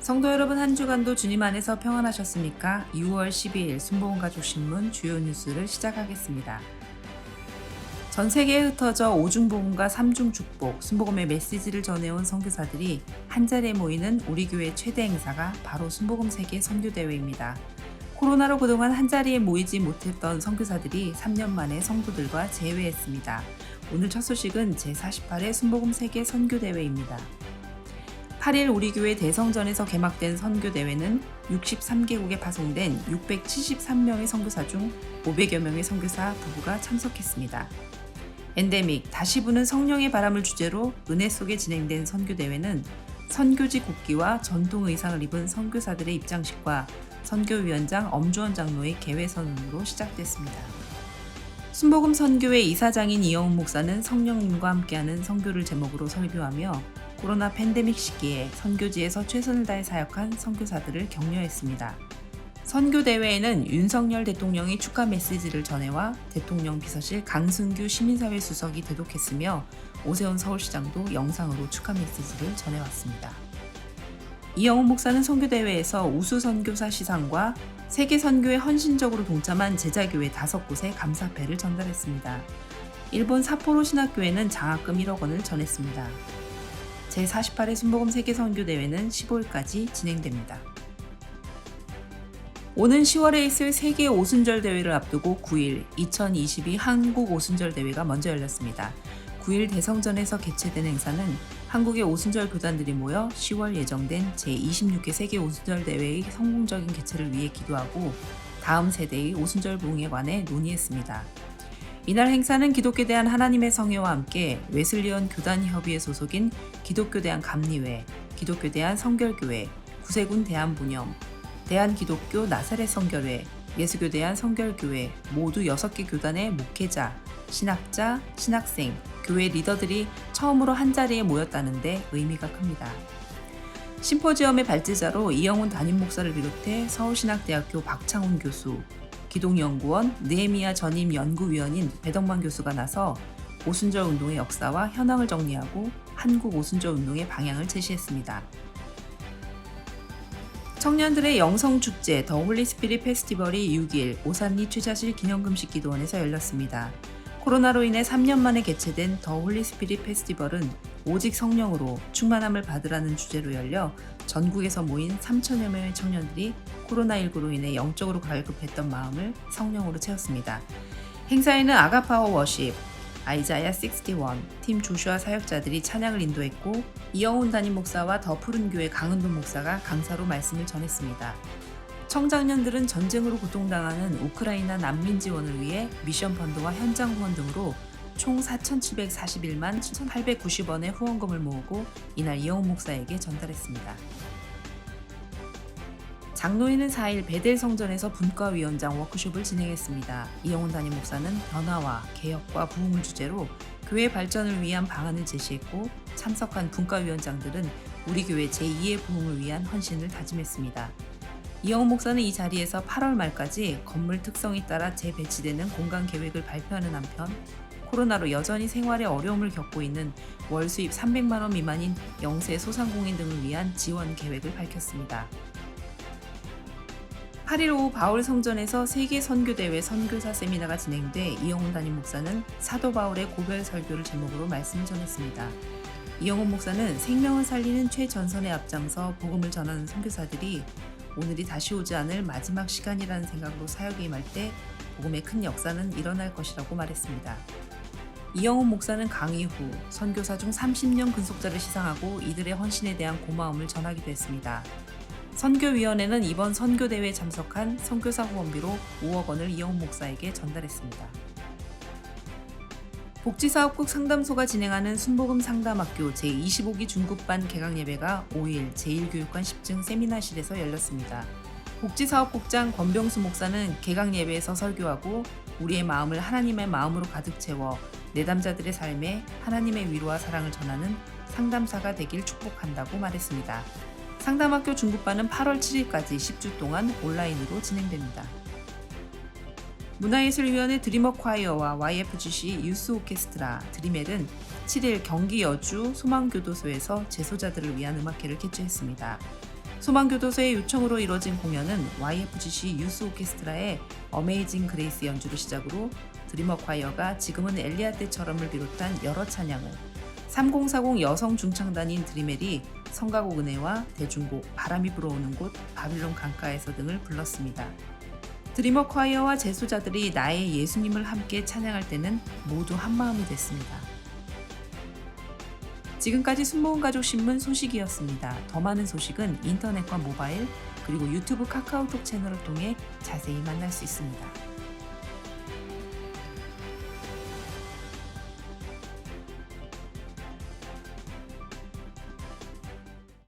성도 여러분, 한 주간도 주님 안에서 평안하셨습니까? 6월 12일 순복음가족신문 주요 뉴스를 시작하겠습니다. 전 세계에 흩어져 오중복음과 삼중축복, 순복음의 메시지를 전해온 선교사들이 한자리에 모이는 우리 교회 최대 행사가 바로 순복음 세계 선교대회입니다. 코로나로 그동안 한자리에 모이지 못했던 선교사들이 3년 만에 성도들과 재회했습니다. 오늘 첫 소식은 제48회 순복음 세계 선교대회입니다. 8일 우리 교회 대성전에서 개막된 선교대회는 63개국에 파송된 673명의 선교사 중 500여 명의 선교사 부부가 참석했습니다. 엔데믹, 다시 부는 성령의 바람을 주제로 은혜 속에 진행된 선교대회는 선교지 국기와 전통 의상을 입은 선교사들의 입장식과 선교위원장 엄주원 장로의 개회선언으로 시작됐습니다. 순복음 선교회 이사장인 이영훈 목사는 성령님과 함께하는 선교를 제목으로 설교하며 코로나 팬데믹 시기에 선교지에서 최선을 다해 사역한 선교사들을 격려했습니다. 선교대회에는 윤석열 대통령이 축하 메시지를 전해와 대통령 비서실 강승규 시민사회 수석이 대독했으며 오세훈 서울시장도 영상으로 축하 메시지를 전해왔습니다. 이영훈 목사는 선교대회에서 우수 선교사 시상과 세계 선교에 헌신적으로 동참한 제자교회 5곳에 감사패를 전달했습니다. 일본 삿포로 신학교회는 장학금 1억 원을 전했습니다. 제48회 순복음 세계선교대회는 15일까지 진행됩니다. 오는 10월에 있을 세계 오순절 대회를 앞두고 9일 2022 한국 오순절 대회가 먼저 열렸습니다. 9일 대성전에서 개최된 행사는 한국의 오순절 교단들이 모여 10월 예정된 제26회 세계 오순절 대회의 성공적인 개최를 위해 기도하고 다음 세대의 오순절 부흥에 관해 논의했습니다. 이날 행사는 기독교에 대한 하나님의 성회와 함께 웨슬리언 교단협의회 소속인 기독교대한 감리회, 기독교대한 성결교회, 구세군 대한분염, 대한기독교 나사렛 성결회, 예수교대한 성결교회 모두 6개 교단의 목회자, 신학자, 신학생, 교회 리더들이 처음으로 한자리에 모였다는데 의미가 큽니다. 심포지엄의 발제자로 이영훈 담임 목사를 비롯해 서울신학대학교 박창훈 교수, 기동연구원 느헤미야 전임 연구위원인 배덕만 교수가 나서 오순절 운동의 역사와 현황을 정리하고 한국 오순절 운동의 방향을 제시했습니다. 청년들의 영성축제 더 홀리스피릿 페스티벌이 6일 오산리 최자실 기념금식 기도원에서 열렸습니다. 코로나로 인해 3년 만에 개최된 더 홀리스피릿 페스티벌은 오직 성령으로 충만함을 받으라는 주제로 열려 전국에서 모인 3천여 명의 청년들이 코로나19로 인해 영적으로 갈급했던 마음을 성령으로 채웠습니다. 행사에는 아가파워 워십, 아이자야 61, 팀 조슈아 사역자들이 찬양을 인도했고 이영훈 담임 목사와 더 푸른교회 강은돈 목사가 강사로 말씀을 전했습니다. 청장년들은 전쟁으로 고통당하는 우크라이나 난민 지원을 위해 미션 펀드와 현장 후원 등으로 총 4,741만 1,890원의 후원금을 모으고 이날 이영훈 목사에게 전달했습니다. 장로회는 4일 베델 성전에서 분과위원장 워크숍을 진행했습니다. 이영훈 담임 목사는 변화와 개혁과 부흥을 주제로 교회 발전을 위한 방안을 제시했고 참석한 분과위원장들은 우리 교회 제2의 부흥을 위한 헌신을 다짐했습니다. 이영훈 목사는 이 자리에서 8월 말까지 건물 특성에 따라 재배치되는 공간 계획을 발표하는 한편 코로나로 여전히 생활에 어려움을 겪고 있는 월 수입 300만 원 미만인 영세 소상공인 등을 위한 지원 계획을 밝혔습니다. 8일 오후 바울 성전에서 세계 선교대회 선교사 세미나가 진행돼 이영훈 담임 목사는 사도 바울의 고별 설교를 제목으로 말씀을 전했습니다. 이영훈 목사는 생명을 살리는 최전선에 앞장서 복음을 전하는 선교사들이 오늘이 다시 오지 않을 마지막 시간이라는 생각으로 사역에 임할 때 복음의 큰 역사는 일어날 것이라고 말했습니다. 이영훈 목사는 강의 후 선교사 중 30년 근속자를 시상하고 이들의 헌신에 대한 고마움을 전하기도 했습니다. 선교위원회는 이번 선교대회에 참석한 선교사 후원비로 5억 원을 이영훈 목사에게 전달했습니다. 복지사업국 상담소가 진행하는 순복음 상담학교 제25기 중급반 개강예배가 5일 제1교육관 10층 세미나실에서 열렸습니다. 복지사업국장 권병수 목사는 개강예배에서 설교하고 우리의 마음을 하나님의 마음으로 가득 채워 내담자들의 삶에 하나님의 위로와 사랑을 전하는 상담사가 되길 축복한다고 말했습니다. 상담학교 중급반은 8월 7일까지 10주 동안 온라인으로 진행됩니다. 문화예술위원회 드림워콰이어와 YFGC 유스 오케스트라 드리멜은 7일 경기 여주 소망교도소에서 재소자들을 위한 음악회를 개최했습니다. 소망교도소의 요청으로 이뤄진 공연은 YFGC 유스 오케스트라의 어메이징 그레이스 연주를 시작으로 드리머 콰이어가 지금은 엘리아 때처럼을 비롯한 여러 찬양을, 3040 여성 중창단인 드리멜이 성가곡 은혜와 대중곡 바람이 불어오는 곳 바빌론 강가에서 등을 불렀습니다. 드리머 콰이어와 재소자들이 나의 예수님을 함께 찬양할 때는 모두 한마음이 됐습니다. 지금까지 순복음가족신문 소식이었습니다. 더 많은 소식은 인터넷과 모바일 그리고 유튜브 카카오톡 채널을 통해 자세히 만날 수 있습니다.